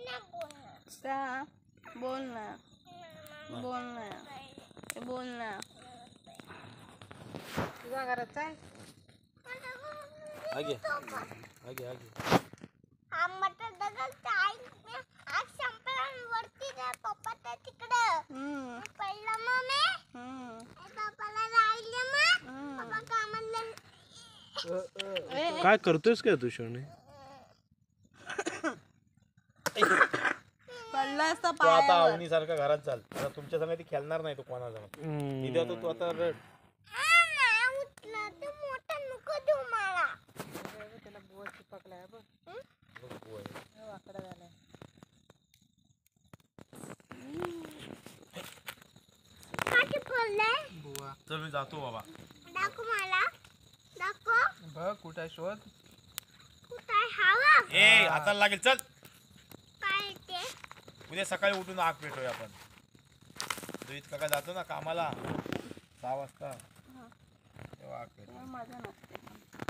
का बोल ना बोल ना बोल ना तुझ्या घरात काय आगे आगे आगे मटर दगल चाय आज संपल्यावरती जा पप्पा तिकडं पहिला मम्मी पप्पाला राहिले मग पप्पा कामाला काय करतोयस काय तू शोने? पडला असता तू आता पायावर आवनी सारखा घरात चाल. आता तुमच्या संग ती खेळणार नाही. तो कोणाला इथे तू आता रड. नाही उठला तू मोठा नको देऊ मला त्याला बुवा चिपकलाय बघ वाकडा झालाय का चिपकलंय बुवा चल मी जातो बाबा. दाखव मला दाखव बघ कुठे शोध कुठे हवा ए हाताला लागेल. चल काय ते उद्या सकाळी उठून आग पेटूया आपण. रोहित काका जातो ना कामाला 6 वाजता तेव्हा आग पेटू. मजा नसते